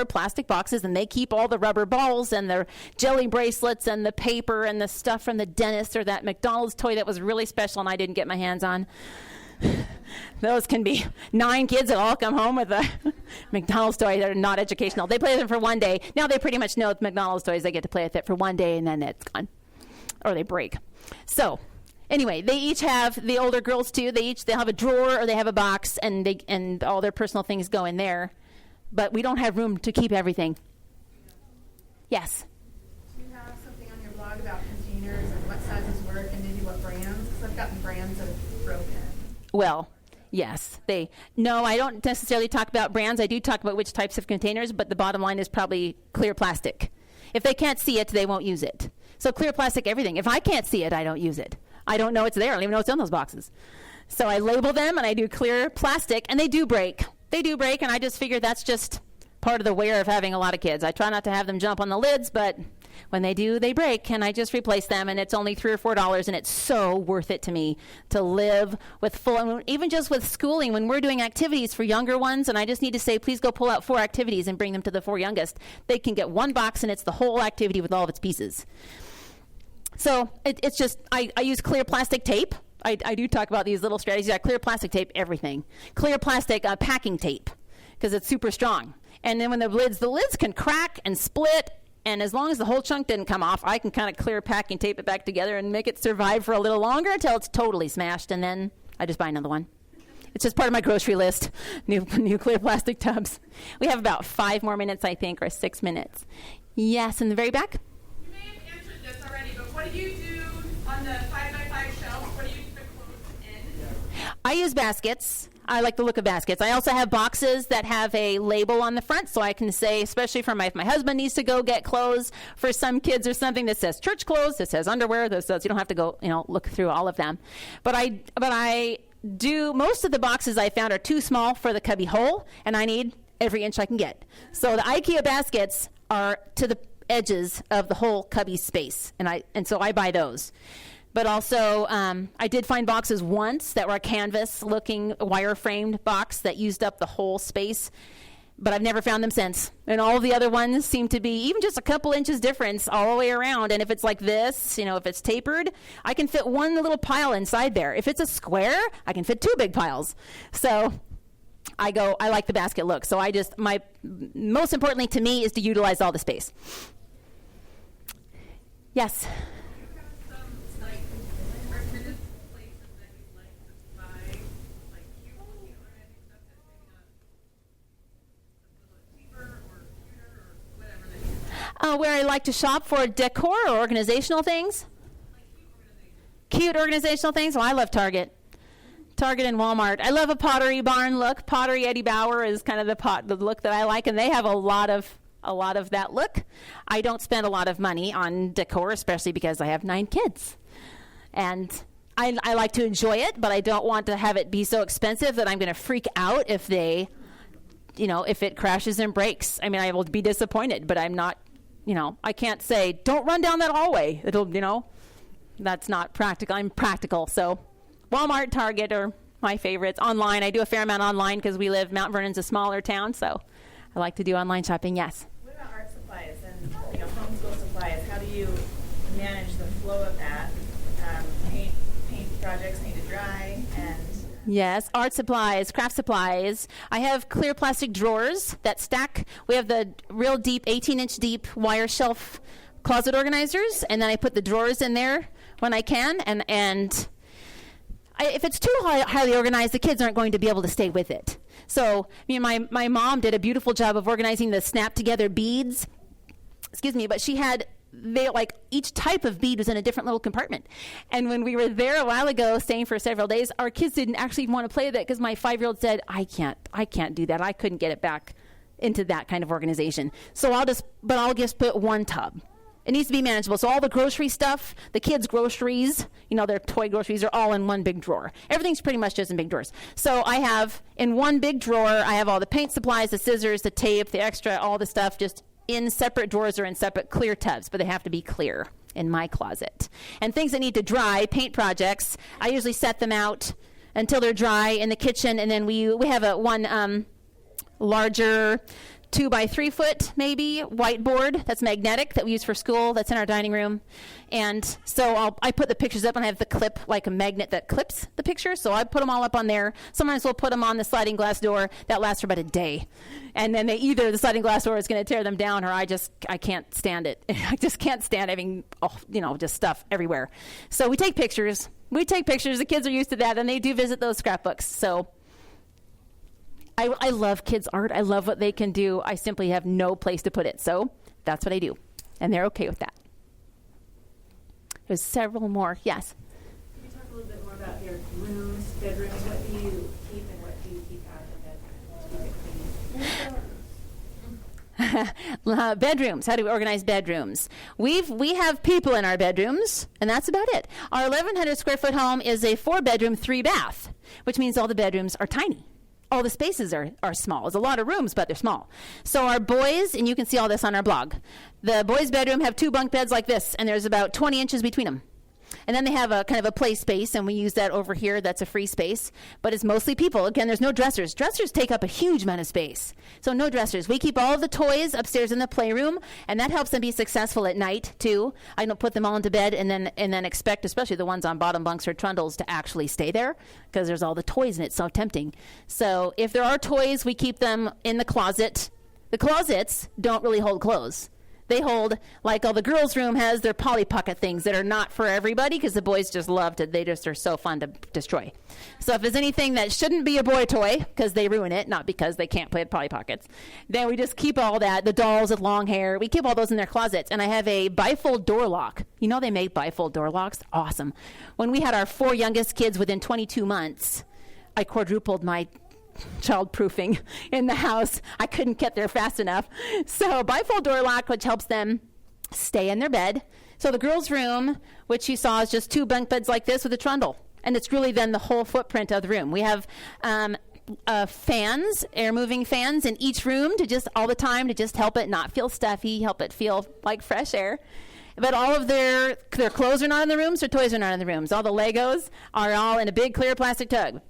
plastic boxes, and they keep all the rubber balls and the jelly bracelets and the paper and the stuff from the dentist or that McDonald's toy that was really special and I didn't get my hands on. Those can be 9 kids that all come home with a McDonald's toy that are not educational. They play with them for one day. Now they pretty much know it's McDonald's toys. They get to play with it for one day and then it's gone. Or they break. So anyway, they each have, the older girls too, they'll have a drawer or they have a box, and all their personal things go in there. But we don't have room to keep everything. Yes? Do you have something on your blog about containers and what sizes work and maybe what brands? Because I've gotten brands that have broken. Well, yes. No, I don't necessarily talk about brands. I do talk about which types of containers, but the bottom line is probably clear plastic. If they can't see it, they won't use it. So clear plastic, everything. If I can't see it, I don't use it. I don't know it's there. I don't even know what's in those boxes. So I label them, and I do clear plastic, and they do break. They do break, and I just figure that's just part of the wear of having a lot of kids. I try not to have them jump on the lids, but when they do, they break, and I just replace them, and it's only $3 or $4, and it's so worth it to me to live with full, even just with schooling, when we're doing activities for younger ones, and I just need to say, please go pull out 4 activities and bring them to the 4 youngest. They can get one box, and it's the whole activity with all of its pieces. So it's just, I use clear plastic tape. I do talk about these little strategies. I clear plastic tape everything. Clear plastic packing tape, because it's super strong. And then when the lids can crack and split, and as long as the whole chunk didn't come off, I can kind of clear packing tape it back together and make it survive for a little longer until it's totally smashed, and then I just buy another one. It's just part of my grocery list, new clear plastic tubs. We have about 5 more minutes, I think, or 6 minutes. Yes, in the very back. You may have answered this already, but what do you do on the 5x5 shelves? What do you put clothes in? I use baskets. I like the look of baskets. I also have boxes that have a label on the front, so I can say, especially for if my husband needs to go get clothes for some kids or something that says church clothes, that says underwear, that says you don't have to go, look through all of them. But I do, most of the boxes I found are too small for the cubby hole, and I need every inch I can get. So the IKEA baskets are to the edges of the whole cubby space, and so I buy those. But also, I did find boxes once that were a canvas-looking wire-framed box that used up the whole space, but I've never found them since. And all the other ones seem to be even just a couple inches difference all the way around. And if it's like this, if it's tapered, I can fit one little pile inside there. If it's a square, I can fit 2 big piles. So I like the basket look. So most importantly to me is to utilize all the space. Yes? Where I like to shop for decor or organizational things. Cute organizational things. Well, I love Target. Target and Walmart. I love a Pottery Barn look. Pottery Eddie Bauer is kind of the look that I like, and they have a lot of that look. I don't spend a lot of money on decor, especially because I have 9 kids. And I like to enjoy it, but I don't want to have it be so expensive that I'm going to freak out if if it crashes and breaks. I mean, I will be disappointed, but I'm not, I can't say, don't run down that hallway. That's not practical. I'm practical. So Walmart, Target are my favorites. Online, I do a fair amount online because Mount Vernon's a smaller town, so I like to do online shopping, yes. What about art supplies and homeschool supplies? How do you manage the flow of that? Paint projects need to dry and... Yes, art supplies, craft supplies. I have clear plastic drawers that stack. We have the real deep, 18-inch deep wire shelf closet organizers, and then I put the drawers in there when I can, and if it's too highly organized, the kids aren't going to be able to stay with it. So, my mom did a beautiful job of organizing the snap-together beads. But she had each type of bead was in a different little compartment. And when we were there a while ago, staying for several days, our kids didn't actually want to play with it because my 5-year-old said, I can't do that. I couldn't get it back into that kind of organization. So I'll just put one tub. It needs to be manageable. So all the grocery stuff, the kids' groceries, their toy groceries are all in one big drawer. Everything's pretty much just in big drawers. So I have, in one big drawer, I have all the paint supplies, the scissors, the tape, the extra, all the stuff just in separate drawers or in separate clear tubs, but they have to be clear in my closet. And things that need to dry, paint projects, I usually set them out until they're dry in the kitchen, and then we have one larger 2-by-3 foot maybe whiteboard that's magnetic that we use for school that's in our dining room. And so I put the pictures up, and I have the clip, like a magnet that clips the pictures, so I put them all up on there. Sometimes we'll put them on the sliding glass door. That lasts for about a day, and then either the sliding glass door is going to tear them down, or I can't stand it. I just can't stand having just stuff everywhere. So we take pictures. The kids are used to that, and they do visit those scrapbooks. So I love kids' art. I love what they can do. I simply have no place to put it. So that's what I do. And they're okay with that. There's several more. Yes? Can you talk a little bit more about your rooms, bedrooms? What do you keep and what do you keep out of it? Bedrooms. How do we organize bedrooms? We have people in our bedrooms, and that's about it. Our 1,100 square foot home is a 4-bedroom, 3-bath, which means all the bedrooms are tiny. All the spaces are small. There's a lot of rooms, but they're small. So our boys, and you can see all this on our blog, the boys' bedroom have 2 bunk beds like this, and there's about 20 inches between them. And then they have a kind of a play space, and we use that over here. That's a free space, but it's mostly people. Again, there's no dressers. Dressers take up a huge amount of space. So no dressers. We keep all of the toys upstairs in the playroom, and that helps them be successful at night, too. I don't put them all into bed and then expect, especially the ones on bottom bunks or trundles, to actually stay there because there's all the toys, and it's so tempting. So if there are toys, we keep them in the closet. The closets don't really hold clothes. They hold, like all the girls' room has their Polly Pocket things that are not for everybody because the boys just love it. They just are so fun to destroy. So if there's anything that shouldn't be a boy toy because they ruin it, not because they can't play with Polly Pockets, then we just keep all that. The dolls with long hair, we keep all those in their closets. And I have a bifold door lock. They make bifold door locks? Awesome. When we had our 4 youngest kids within 22 months, I quadrupled my child-proofing in the house. I couldn't get there fast enough. So bifold door lock, which helps them stay in their bed. So the girls' room, which you saw, is just 2 bunk beds like this with a trundle. And it's really then the whole footprint of the room. We have fans, air-moving fans in each room to just all the time to just help it not feel stuffy, help it feel like fresh air. But all of their clothes are not in the rooms, their toys are not in the rooms. All the Legos are all in a big clear plastic tub.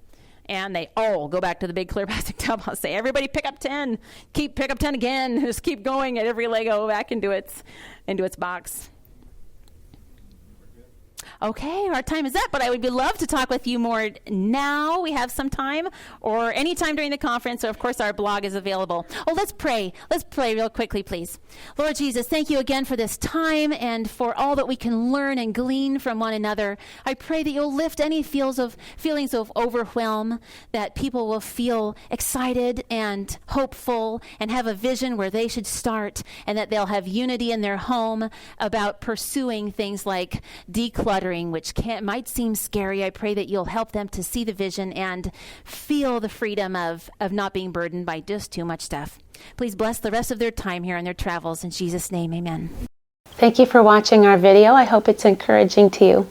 And they all go back to the big clear plastic tub. I'll say, everybody pick up 10. Pick up 10 again. Just keep going at every Lego back into its box. Okay, our time is up, but I would love to talk with you more now. We have some time, or any time during the conference. So, of course, our blog is available. Oh, let's pray. Let's pray real quickly, please. Lord Jesus, thank you again for this time and for all that we can learn and glean from one another. I pray that you'll lift any feelings of overwhelm, that people will feel excited and hopeful and have a vision where they should start, and that they'll have unity in their home about pursuing things like decluttering decluttering, which might seem scary. I pray that you'll help them to see the vision and feel the freedom of not being burdened by just too much stuff. Please bless the rest of their time here and their travels. In Jesus' name, amen. Thank you for watching our video. I hope it's encouraging to you.